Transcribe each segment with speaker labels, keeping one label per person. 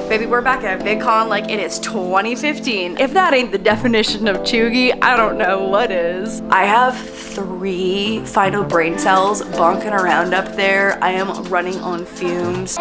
Speaker 1: Baby, we're back at VidCon like it is 2015. If that ain't the definition of chuggy, I don't know what is. I have 3 final brain cells bonking around up there. I am running on fumes.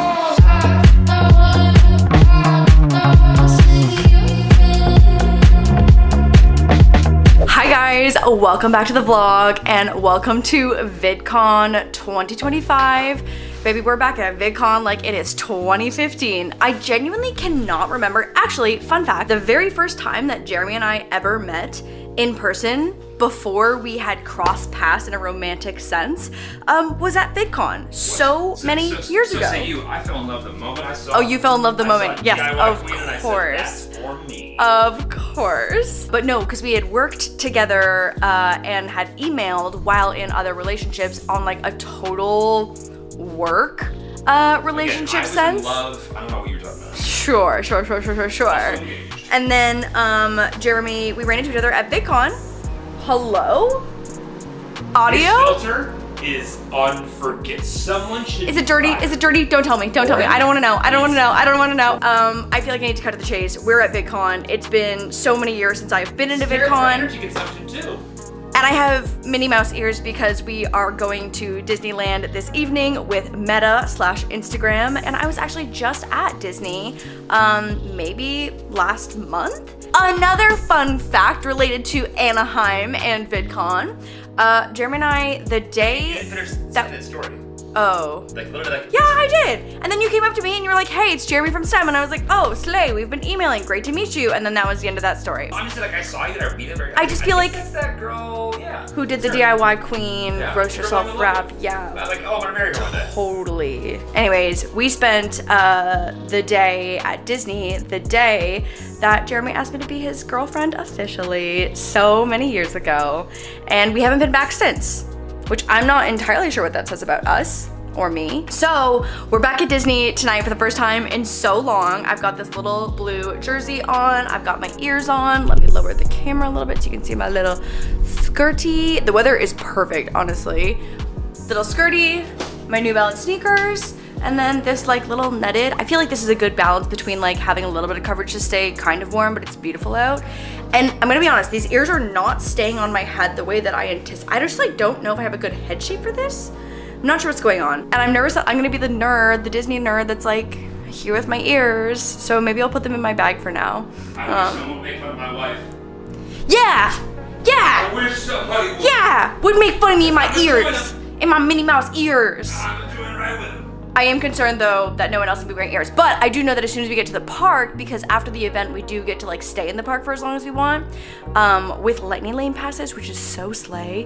Speaker 1: Hi guys, welcome back to the vlog and welcome to VidCon 2025. Baby, we're back at VidCon like it is 2015. I genuinely cannot remember. Actually, fun fact, the very first time that Jeremy and I ever met in person before we had crossed paths in a romantic sense was at VidCon so many years ago.
Speaker 2: Say you, I fell in love the moment I saw.
Speaker 1: Oh, you fell in love the moment. Yes, of course.
Speaker 2: That's for me.
Speaker 1: Of course. But no, because we had worked together and had emailed while in other relationships on like a total work relationship sense.
Speaker 2: In love. I don't know what you were talking about.
Speaker 1: Sure. And then Jeremy, we ran into each other at VidCon. Hello? Audio?
Speaker 2: This filter is unforgettable. Someone should.
Speaker 1: Is it dirty? Is it dirty? Don't tell me. Don't tell me. I don't want to know. I don't want to know. I don't want to know. I feel like I need to cut to the chase. We're at VidCon. It's been so many years since I've been into VidCon.
Speaker 2: Energy consumption too.
Speaker 1: And I have Minnie Mouse ears because we are going to Disneyland this evening with Meta/Instagram. And I was actually just at Disney maybe last month. Another fun fact related to Anaheim and VidCon. Jeremy and I, the day
Speaker 2: You didn't finish that story.
Speaker 1: Oh.
Speaker 2: Like literally like.
Speaker 1: Yeah, I did. And then you came up to me and you were like, hey, it's Jeremy from STEM. And I was like, oh, Slay, we've been emailing. Great to meet you. And then that was the end of that story.
Speaker 2: Honestly, like I saw you at our meetup.
Speaker 1: I just feel like
Speaker 2: that's that girl, yeah.
Speaker 1: Who did the DIY queen, roast yourself rap. Yeah.
Speaker 2: I was like, oh, I'm gonna marry her one day.
Speaker 1: Totally. Anyways, we spent the day at Disney, the day that Jeremy asked me to be his girlfriend officially so many years ago. And we haven't been back since, which I'm not entirely sure what that says about us or me. So we're back at Disney tonight for the first time in so long. I've got this little blue jersey on. I've got my ears on. Let me lower the camera a little bit so you can see my little skirty. The weather is perfect, honestly. Little skirty, my New Balance sneakers, and then this like little netted. I feel like this is a good balance between like having a little bit of coverage to stay kind of warm, but it's beautiful out. And I'm gonna be honest, these ears are not staying on my head the way that I anticipate. I just like don't know if I have a good head shape for this. I'm not sure what's going on. And I'm nervous that I'm gonna be the nerd, the Disney nerd that's like here with my ears. So maybe I'll put them in my bag for now.
Speaker 2: I wish someone would make fun of my wife.
Speaker 1: Yeah!
Speaker 2: I wish somebody would.
Speaker 1: Yeah! Would make fun of me in my ears. In my Minnie Mouse ears.
Speaker 2: I'm doing right with him.
Speaker 1: I am concerned though that no one else will be wearing ears, but I do know that as soon as we get to the park, because after the event we do get to like stay in the park for as long as we want, with lightning lane passes, which is so slay.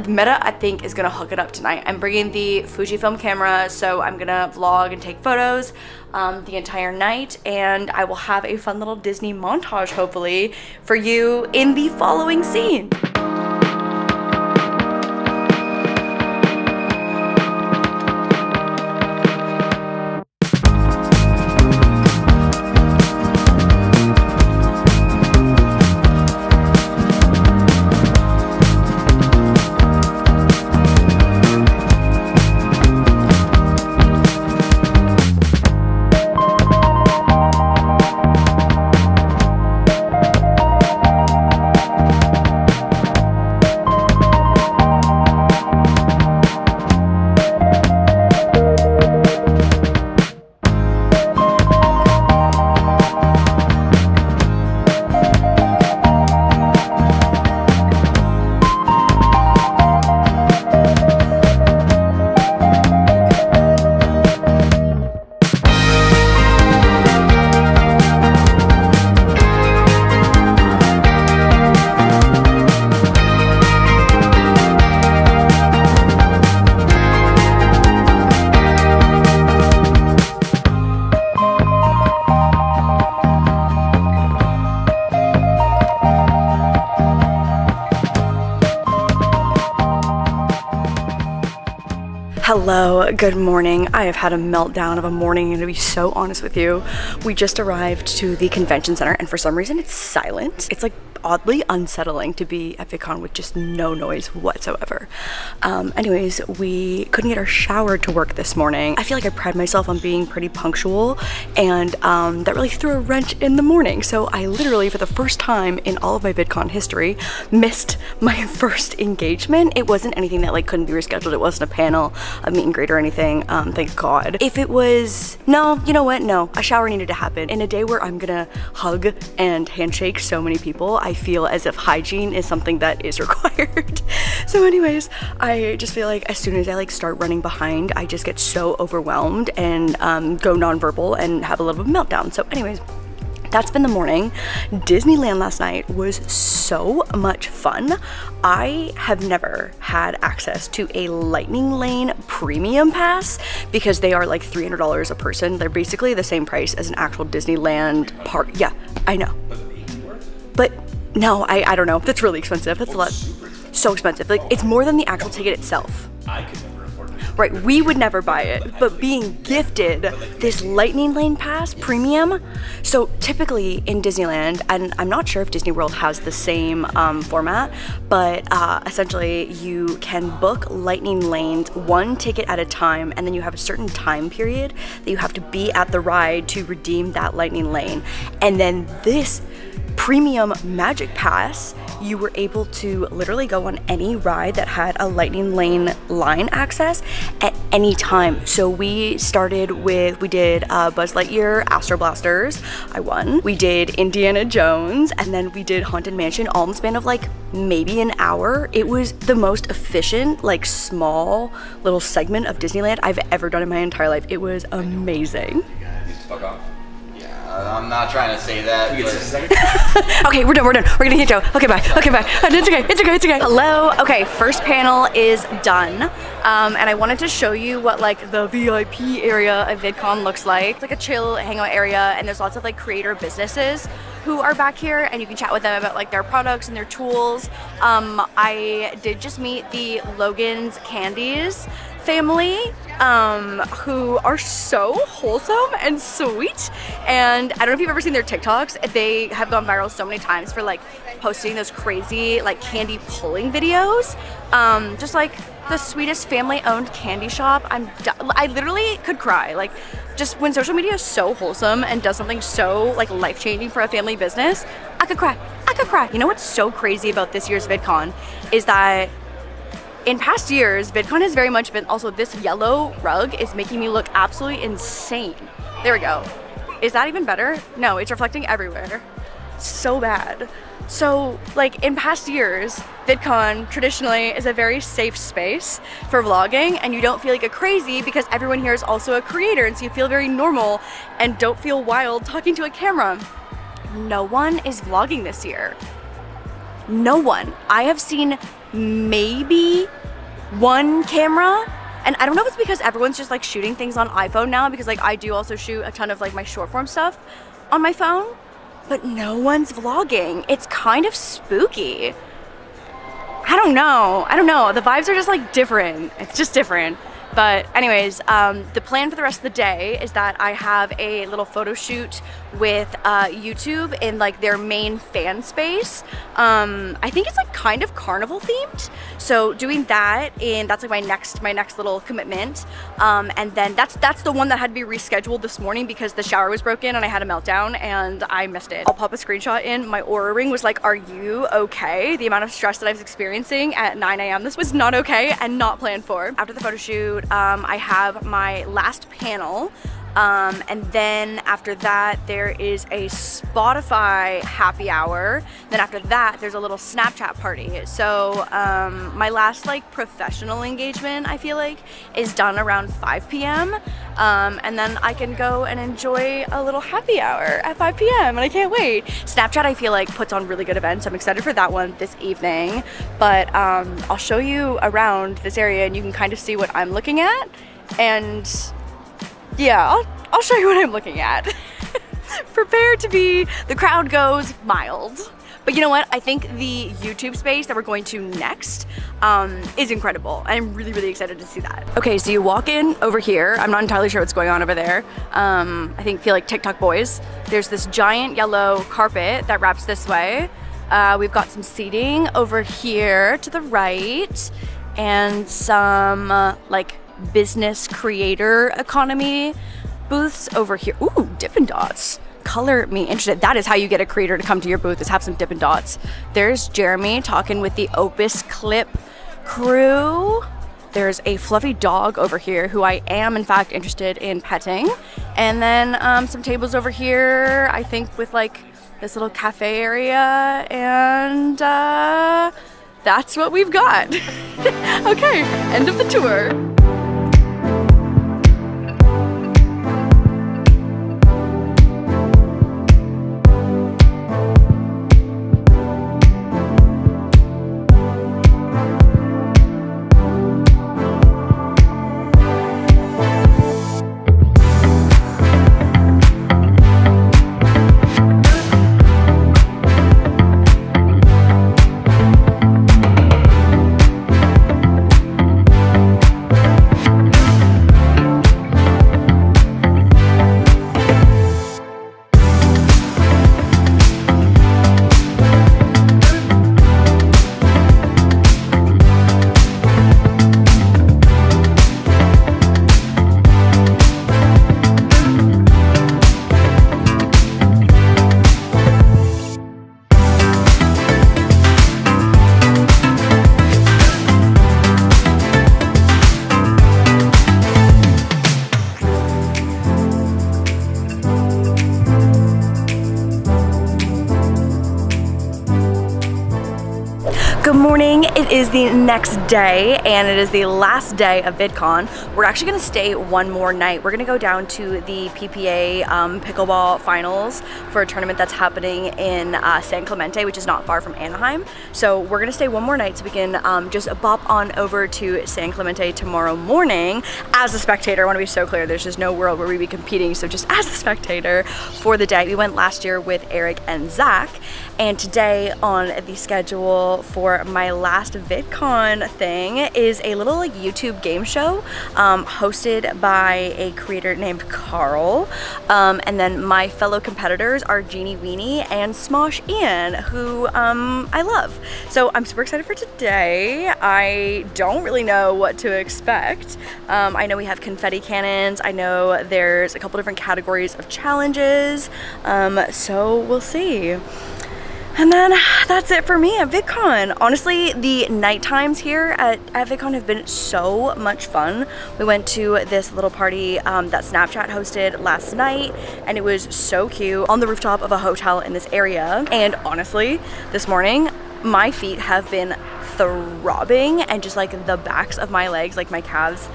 Speaker 1: Meta, I think, is gonna hook it up tonight. I'm bringing the Fujifilm camera, so I'm gonna vlog and take photos the entire night, and I will have a fun little Disney montage hopefully for you in the following scene. Hello, good morning. I have had a meltdown of a morning, and to be so honest with you, we just arrived to the convention center and for some reason it's silent. It's like oddly unsettling to be at VidCon with just no noise whatsoever. Anyways, we couldn't get our shower to work this morning. I feel like I pride myself on being pretty punctual, and that really threw a wrench in the morning. So I literally, for the first time in all of my VidCon history, missed my first engagement. It wasn't anything that like couldn't be rescheduled. It wasn't a panel, a meet and greet or anything, thank God. If it was, no, you know what? No, a shower needed to happen. In a day where I'm gonna hug and handshake so many people, I feel as if hygiene is something that is required. So anyways, I just feel like as soon as I like start running behind, I just get so overwhelmed and go nonverbal and have a little bit of a meltdown. So anyways, that's been the morning. Disneyland last night was so much fun. I have never had access to a Lightning Lane premium pass because they are like $300 a person. They're basically the same price as an actual Disneyland park. Yeah, I know. But no, I don't know. That's really expensive. That's a lot. So expensive. Like, it's more than the actual ticket itself.
Speaker 2: I could never afford it.
Speaker 1: Right, we would never buy it, but being gifted this Lightning Lane pass premium. So typically in Disneyland, and I'm not sure if Disney World has the same format, but essentially you can book Lightning Lanes one ticket at a time, and then you have a certain time period that you have to be at the ride to redeem that Lightning Lane. And then this premium Magic Pass, you were able to literally go on any ride that had a Lightning Lane line access at any time. So we started with, we did Buzz Lightyear Astro Blasters, I won. We did Indiana Jones, and then we did Haunted Mansion all in the span of like maybe an hour. It was the most efficient, like small little segment of Disneyland I've ever done in my entire life. It was amazing.
Speaker 2: Fuck off.
Speaker 3: I'm not trying to say that.
Speaker 1: Okay, we're done. We're gonna hit Joe. Okay, bye. Okay, bye. It's okay. Hello. Okay, first panel is done. And I wanted to show you what like the VIP area of VidCon looks like. It's like a chill hangout area, and there's lots of like creator businesses who are back here, and you can chat with them about like their products and their tools. I did just meet the Logan's Candies family, who are so wholesome and sweet. And I don't know if you've ever seen their TikToks. They have gone viral so many times for like posting those crazy like candy pulling videos. Just like the sweetest family-owned candy shop. I literally could cry. Like, just when social media is so wholesome and does something so like life-changing for a family business, I could cry. You know what's so crazy about this year's VidCon is that in past years, VidCon has very much been, also this yellow rug is making me look absolutely insane. There we go. Is that even better? No, it's reflecting everywhere. So bad. So like in past years, VidCon traditionally is a very safe space for vlogging, and you don't feel like a crazy because everyone here is also a creator, and so you feel very normal and don't feel wild talking to a camera. No one is vlogging this year. No one. I have seen maybe one camera, and I don't know if it's because everyone's just like shooting things on iPhone now, because like I do also shoot a ton of like my short form stuff on my phone, but no one's vlogging. It's kind of spooky. I don't know. The vibes are just like different. It's just different. But anyways, the plan for the rest of the day is that I have a little photo shoot with YouTube in like their main fan space. I think it's like kind of carnival themed. So doing that, and that's like my next little commitment. And then that's the one that had to be rescheduled this morning because the shower was broken and I had a meltdown and I missed it. I'll pop a screenshot in. My Aura ring was like, "Are you okay?" The amount of stress that I was experiencing at 9 a.m. This was not okay and not planned for. After the photo shoot, I have my last panel, and then after that there is a Spotify happy hour. Then after that there's a little Snapchat party. So my last like professional engagement, I feel like, is done around 5 p.m. And then I can go and enjoy a little happy hour at 5 p.m. and I can't wait. Snapchat, I feel like, puts on really good events. I'm excited for that one this evening, but I'll show you around this area and you can kind of see what I'm looking at. And yeah, I'll show you what I'm looking at. Prepare to be, the crowd goes mild, But you know what? I think the YouTube space that we're going to next is incredible. I'm really, really excited to see that. Okay, so you walk in over here. I'm not entirely sure what's going on over there. I feel like TikTok boys. There's this giant yellow carpet that wraps this way. We've got some seating over here to the right and some like business creator economy booths over here. Ooh, Dippin' Dots. Color me interested. That is how you get a creator to come to your booth, is have some Dippin' Dots. There's Jeremy talking with the Opus Clip crew. There's a fluffy dog over here who I am in fact interested in petting. And then some tables over here, I think with like this little cafe area, and that's what we've got. Okay, end of the tour. Good morning, it is the next day and it is the last day of VidCon. We're actually gonna stay one more night. We're gonna go down to the PPA pickleball finals for a tournament that's happening in San Clemente, which is not far from Anaheim. So we're gonna stay one more night so we can just bop on over to San Clemente tomorrow morning as a spectator. I wanna be so clear, there's just no world where we'd be competing, so just as a spectator for the day. We went last year with Eric and Zach, and today on the schedule for my last VidCon thing is a little like YouTube game show hosted by a creator named Carl, and then my fellow competitors are Jeannie Weenie and Smosh Ian, who I love. So I'm super excited for today. I don't really know what to expect. I know we have confetti cannons. I know there's a couple different categories of challenges, so we'll see. And then that's it for me at VidCon. Honestly, the night times here at VidCon have been so much fun. We went to this little party that Snapchat hosted last night, and it was so cute on the rooftop of a hotel in this area. And honestly, this morning, my feet have been throbbing, and just like the backs of my legs, like my calves,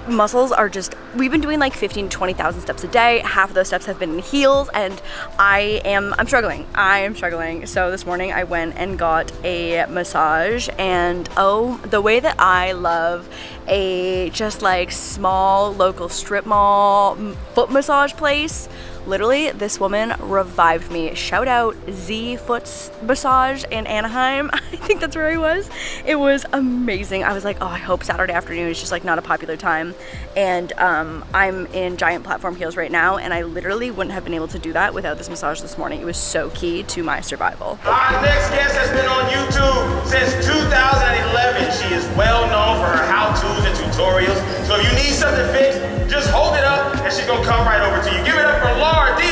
Speaker 1: muscles are just, we've been doing like 15 to 20,000 steps a day. Half of those steps have been in heels, and I'm struggling. I am struggling. So this morning I went and got a massage, and oh, the way that I love a just like small local strip mall foot massage place. Literally, this woman revived me. Shout out Z Foot Massage in Anaheim. I think that's where I was. It was amazing. I was like, oh, I hope Saturday afternoon is just like not a popular time. And I'm in giant platform heels right now, and I literally wouldn't have been able to do that without this massage this morning. It was so key to my survival.
Speaker 4: Our next guest has been on YouTube since 2011. She is well known for her how-tos and tutorials. So if you need something fixed, just hold it up and she's gonna come right over to you. Give it up for LaurDIY!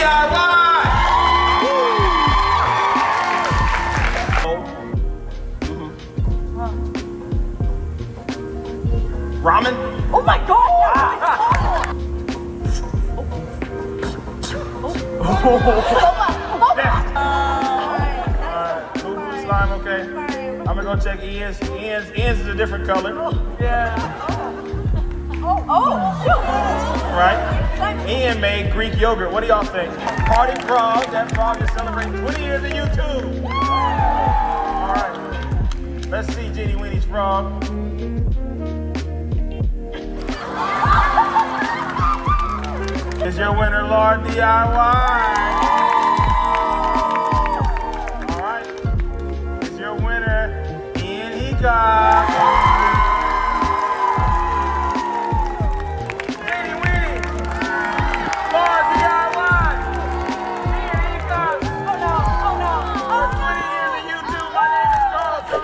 Speaker 4: Ramen?
Speaker 1: Oh my god!
Speaker 4: Alright, boo-boo slime, okay? I'm gonna go check Ian's. Ian's is a different color. Yeah. Right? Ian made Greek yogurt. What do y'all think? Party frog. That frog is celebrating 20 years of YouTube. Alright. Let's see Jeannie Weenie's frog. Is your winner LaurDIY? Alright.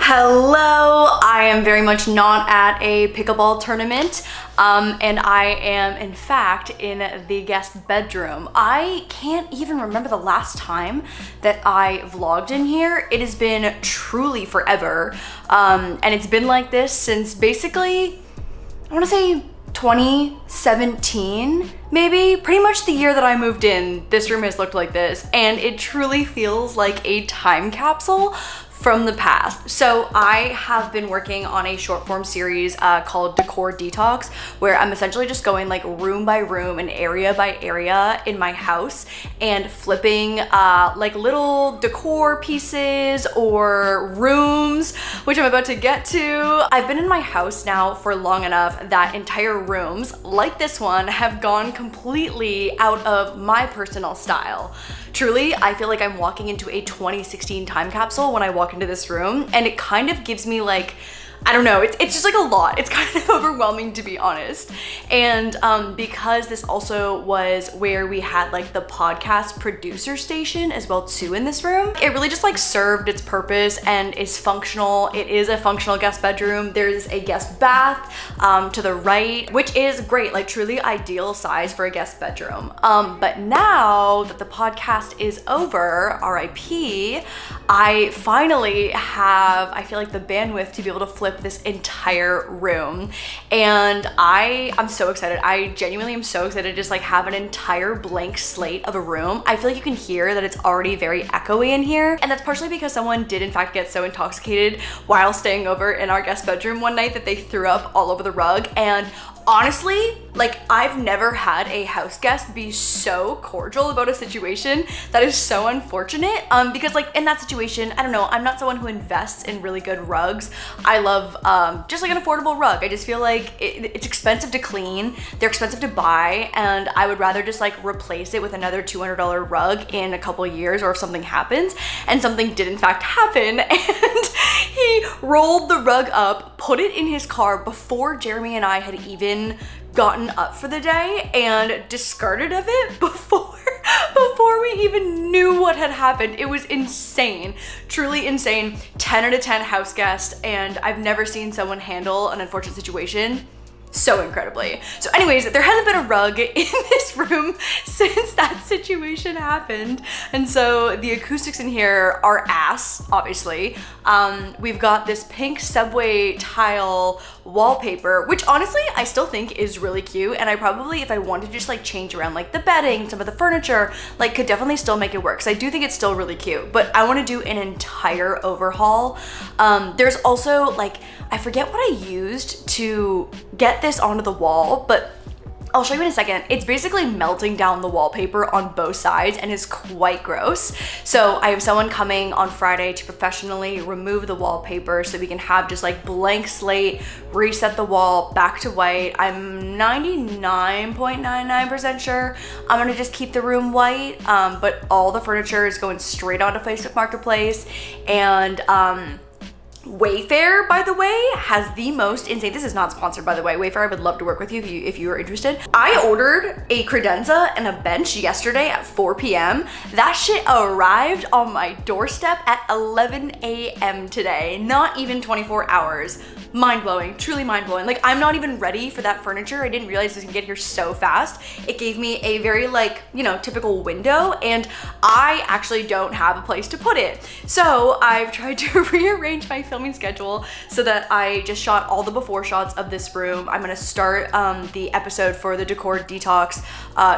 Speaker 1: Hello, I am very much not at a pickleball tournament, and I am in fact in the guest bedroom. I can't even remember the last time that I vlogged in here. It has been truly forever, and it's been like this since basically, I wanna say 2017, maybe? Pretty much the year that I moved in, this room has looked like this, and it truly feels like a time capsule from the past. So I have been working on a short form series called Decor Detox, where I'm essentially just going like room by room and area by area in my house and flipping like little decor pieces or rooms, which I'm about to get to. I've been in my house now for long enough that entire rooms like this one have gone completely out of my personal style. Truly, I feel like I'm walking into a 2016 time capsule when I walk into this room, and it kind of gives me like, I don't know, it's just like a lot. It's kind of overwhelming, to be honest. And because this also was where we had like the podcast producer station as well too in this room, it really just like served its purpose and is functional. It is a functional guest bedroom. There's a guest bath to the right, which is great, like truly ideal size for a guest bedroom. But now that the podcast is over, RIP, I finally have, I feel like, the bandwidth to be able to flip this entire room, and I'm so excited. I genuinely am so excited to just like have an entire blank slate of a room. I feel like you can hear that it's already very echoey in here, and that's partially because someone did in fact get so intoxicated while staying over in our guest bedroom one night that they threw up all over the rug. And honestly, like, I've never had a house guest be so cordial about a situation that is so unfortunate, because like in that situation, I don't know, I'm not someone who invests in really good rugs. I love just like an affordable rug. I just feel like it's expensive to clean, they're expensive to buy, and I would rather just like replace it with another $200 rug in a couple years, or if something happens. And something did in fact happen, and he rolled the rug up, put it in his car before Jeremy and I had even gotten up for the day, and discarded of it before we even knew what had happened. It was insane, truly insane. 10 out of 10 house guest, and I've never seen someone handle an unfortunate situation so incredibly. So anyways, there hasn't been a rug in this room since that situation happened, and so the acoustics in here are ass, obviously. We've got this pink subway tile wallpaper, which honestly I still think is really cute, and I probably, if I wanted to just like change around like the bedding, some of the furniture, like could definitely still make it work. So I do think it's still really cute, but I want to do an entire overhaul. There's also like, I forget what I used to get this onto the wall, but I'll show you in a second. It's basically melting down the wallpaper on both sides and is quite gross. So I have someone coming on Friday to professionally remove the wallpaper so we can have just like blank slate, reset the wall back to white. I'm 99.99% sure I'm gonna just keep the room white, but all the furniture is going straight onto Facebook Marketplace. And Wayfair, by the way, has the most insane, this is not sponsored by the way, Wayfair, I would love to work with you if you are interested. I ordered a credenza and a bench yesterday at 4 p.m. That shit arrived on my doorstep at 11 a.m. today, not even 24 hours. Mind-blowing, truly mind-blowing. Like, I'm not even ready for that furniture. I didn't realize this can get here so fast. It gave me a very like, you know, typical window, and I actually don't have a place to put it. So I've tried to rearrange my filming schedule so that I just shot all the before shots of this room. I'm gonna start the episode for the Decor Detox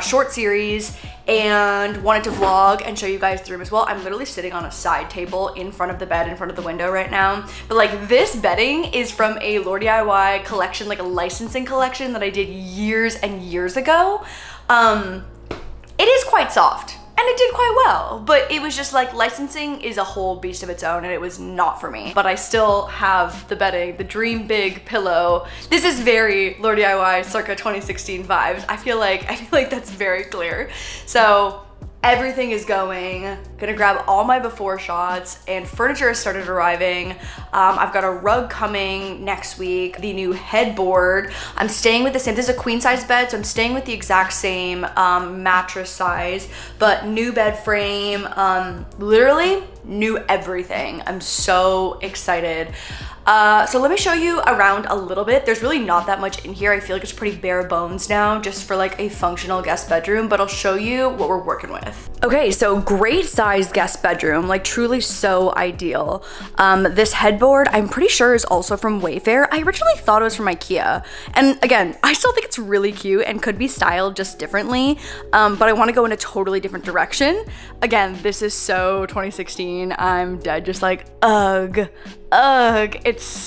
Speaker 1: short series, and wanted to vlog and show you guys the room as well. I'm literally sitting on a side table in front of the bed, in front of the window right now. But like, this bedding is from a LaurDIY collection, like a licensing collection that I did years and years ago. It is quite soft, and it did quite well, but it was just like, licensing is a whole beast of its own, and it was not for me. But I still have the bedding, the Dream Big pillow. This is very LaurDIY circa 2016 vibes. I feel like that's very clear. So everything is going. Gonna grab all my before shots, and furniture has started arriving. I've got a rug coming next week, the new headboard. I'm staying with the same, this is a queen size bed, so I'm staying with the exact same mattress size, but new bed frame. Literally new everything. I'm so excited. So let me show you around a little bit. There's really not that much in here. I feel like it's pretty bare bones now just for like a functional guest bedroom, but I'll show you what we're working with. Okay, so great sized guest bedroom, like truly so ideal. This headboard, I'm pretty sure is also from Wayfair. I originally thought it was from IKEA. And again, I still think it's really cute and could be styled just differently, but I wanna go in a totally different direction. Again, this is so 2016. I'm dead, just like, ugh. It's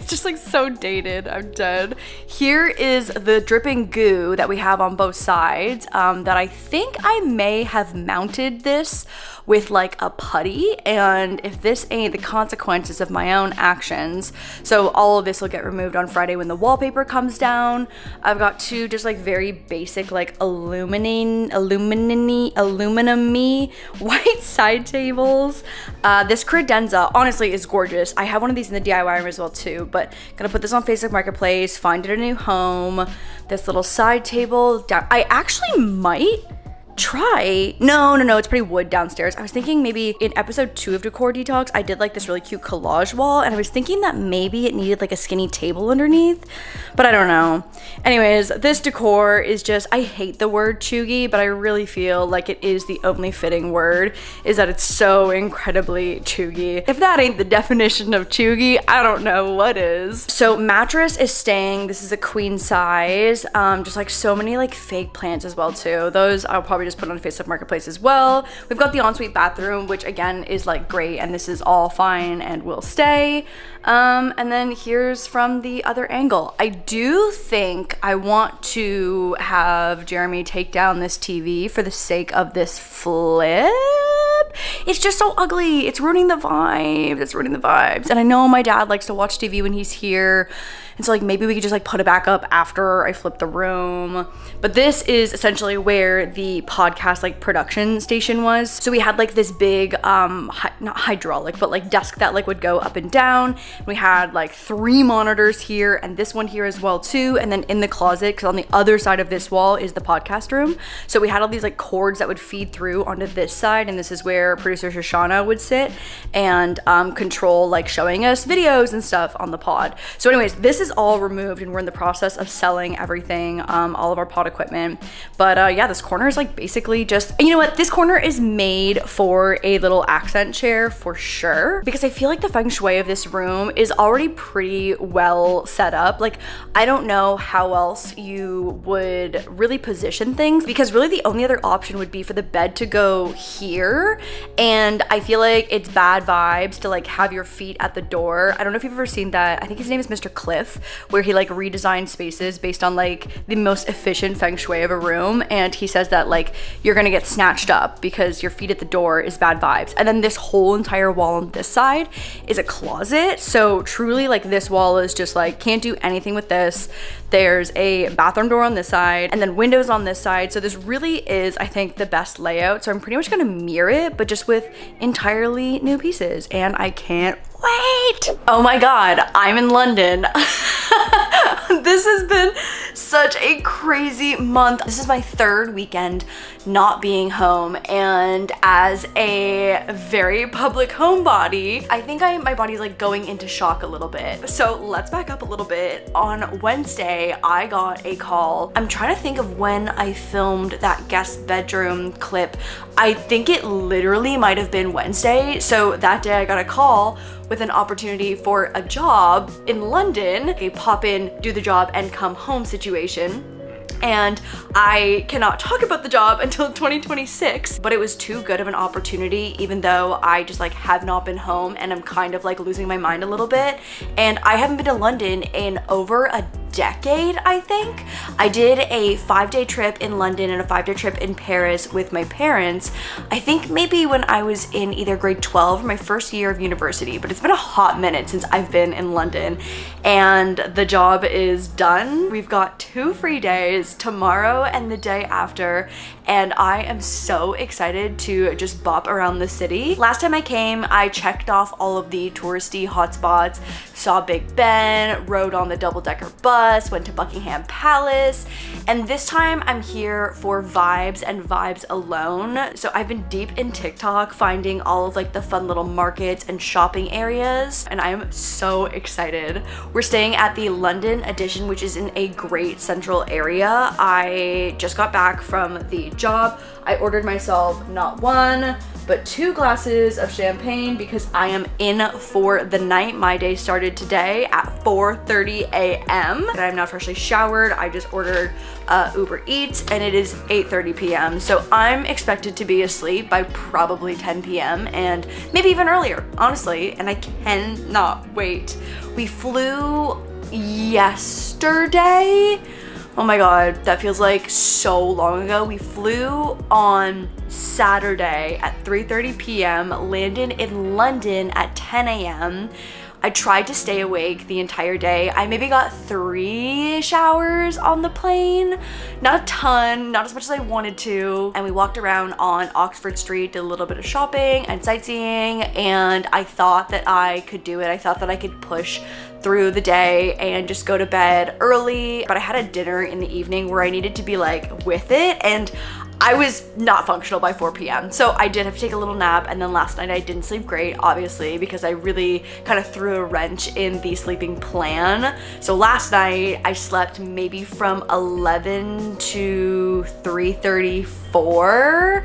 Speaker 1: just like so dated. I'm dead. Here is the dripping goo that we have on both sides, that I think I may have mounted this with like a putty, and if this ain't the consequences of my own actions. So all of this will get removed on Friday when the wallpaper comes down. I've got two just like very basic like aluminum-y white side tables. This credenza honestly is gorgeous. I have one of these in the DIY room as well too, but gonna put this on Facebook Marketplace, find it a new home. This little side table down. I actually might try, no, it's pretty wood downstairs. I was thinking maybe in episode 2 of Decor Detox, I did like this really cute collage wall, and I was thinking that maybe it needed like a skinny table underneath, but I don't know. Anyways, this decor is just, I hate the word chuggy, but I really feel like it is the only fitting word, is that it's so incredibly chuggy. If that ain't the definition of chuggy, I don't know what is. So mattress is staying, this is a queen size, just like so many like fake plants as well too. Those I'll probably just put on Facebook Marketplace as well. We've got the ensuite bathroom, which again is like great, and this is all fine and will stay. And then here's from the other angle. I do think I want to have Jeremy take down this TV for the sake of this flip. It's just so ugly. It's ruining the vibe. It's ruining the vibes. And I know my dad likes to watch TV when he's here. And so like maybe we could just like put it back up after I flip the room. But this is essentially where the podcast like production station was. So we had like this big, not hydraulic, but like desk that like would go up and down. We had like 3 monitors here and this one here as well too. And then in the closet, because on the other side of this wall is the podcast room. So we had all these like cords that would feed through onto this side. And this is where producer Shoshana would sit and control like showing us videos and stuff on the pod. So anyways, this is all removed and we're in the process of selling everything, all of our pod equipment. But yeah, this corner is like basically just, you know what, this corner is made for a little accent chair for sure, because I feel like the feng shui of this room is already pretty well set up. Like I don't know how else you would really position things, because really the only other option would be for the bed to go here, and I feel like it's bad vibes to like have your feet at the door. I don't know if you've ever seen that, I think his name is Mr. Cliff, where he like redesigned spaces based on like the most efficient feng shui of a room, and he says that like you're gonna get snatched up because your feet at the door is bad vibes. And then this whole entire wall on this side is a closet, so truly like this wall is just like can't do anything with this. There's a bathroom door on this side and then windows on this side, so this really is, I think, the best layout. So I'm pretty much gonna mirror it, but just with entirely new pieces, and I can't wait. Oh my god, I'm in London. This has been such a crazy month. This is my 3rd weekend not being home, and as a very public homebody, I think my body's like going into shock a little bit. So let's back up a little bit. On Wednesday, I got a call. I'm trying to think of when I filmed that guest bedroom clip. I think it literally might have been Wednesday. So that day I got a call with an opportunity for a job in London, a pop in, do the job and come home situation. And I cannot talk about the job until 2026, but it was too good of an opportunity, even though I just like have not been home and I'm kind of like losing my mind a little bit. And I haven't been to London in over a decade, I think. I did a 5-day trip in London and a 5-day trip in Paris with my parents. I think maybe when I was in either grade 12 or my first year of university, but it's been a hot minute since I've been in London. And the job is done. We've got 2 free days, tomorrow and the day after, and I am so excited to just bop around the city. Last time I came, I checked off all of the touristy hotspots, saw Big Ben, rode on the double-decker bus, Plus, went to Buckingham Palace, and this time I'm here for vibes and vibes alone. So I've been deep in TikTok finding all of like the fun little markets and shopping areas, and I am so excited. We're staying at the London edition, which is in a great central area. I just got back from the job. I ordered myself not one, but 2 glasses of champagne because I am in for the night. My day started today at 4:30 a.m. and I'm now freshly showered. I just ordered Uber Eats and it is 8:30 p.m. So I'm expected to be asleep by probably 10 p.m. and maybe even earlier, honestly, and I cannot wait. We flew yesterday. Oh my god, that feels like so long ago. We flew on Saturday at 3:30 p.m., landed in London at 10 a.m. I tried to stay awake the entire day. I maybe got 3 showers on the plane. Not a ton, not as much as I wanted to. And we walked around on Oxford Street, did a little bit of shopping and sightseeing, and I thought that I could do it. I thought that I could push through the day and just go to bed early, but I had a dinner in the evening where I needed to be like with it, and I was not functional by 4 p.m. So I did have to take a little nap, and then last night I didn't sleep great, obviously, because I really kind of threw a wrench in the sleeping plan. So last night I slept maybe from 11 to 3:34.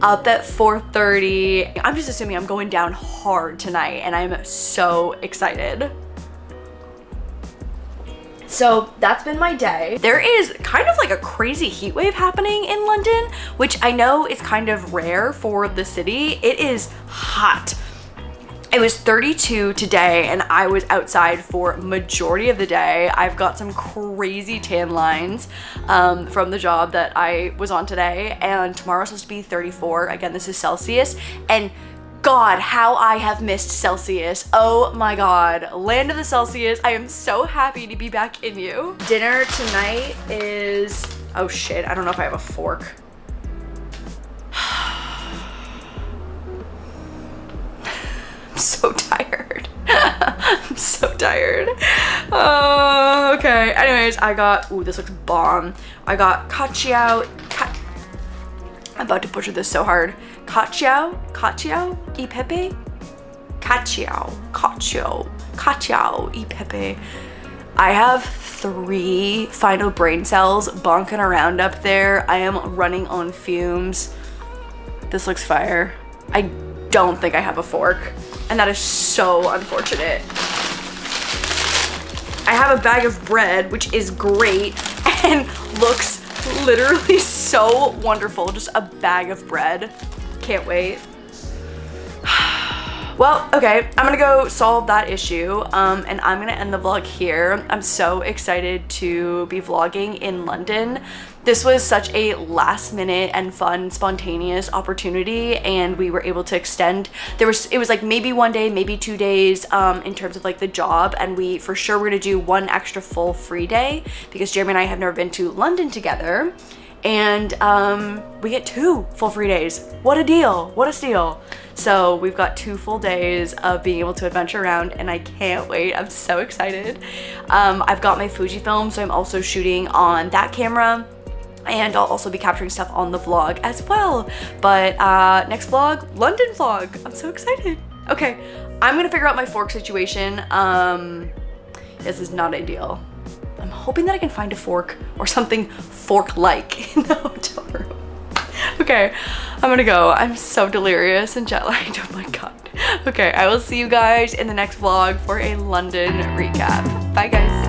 Speaker 1: Up at 4:30. I'm just assuming I'm going down hard tonight, and I'm so excited. So that's been my day. There is kind of like a crazy heat wave happening in London, which I know is kind of rare for the city. It is hot. It was 32 today and I was outside for majority of the day. I've got some crazy tan lines from the job that I was on today, and tomorrow's supposed to be 34. Again, this is Celsius, and God, how I have missed Celsius. Oh my God, land of the Celsius. I am so happy to be back in you. Dinner tonight is, oh shit, I don't know if I have a fork. I'm so tired. I'm so tired. Oh, okay. Anyways, I got, ooh, this looks bomb. I got cacio, I'm about to butcher this so hard. Cacio e pepe? Cacio e pepe. I have 3 final brain cells bonking around up there. I am running on fumes. This looks fire. I don't think I have a fork, and that is so unfortunate. I have a bag of bread, which is great and looks literally so wonderful. Just a bag of bread. Can't wait. Well, okay, I'm gonna go solve that issue, and I'm gonna end the vlog here. I'm so excited to be vlogging in London. This was such a last minute and fun, spontaneous opportunity, and we were able to extend. It was like maybe 1 day, maybe 2 days in terms of like the job, and we for sure were gonna do 1 extra full free day because Jeremy and I have never been to London together, and we get 2 full free days. What a deal, what a steal. So we've got 2 full days of being able to adventure around, and I can't wait. I'm so excited. I've got my Fujifilm, so I'm also shooting on that camera, and I'll also be capturing stuff on the vlog as well. But next vlog, London vlog. I'm so excited. Okay, I'm gonna figure out my fork situation. This is not ideal. I'm hoping that I can find a fork or something fork-like in the hotel room. Okay, I'm gonna go. I'm so delirious and jet-lagged. Oh my God. Okay, I will see you guys in the next vlog for a London recap. Bye guys.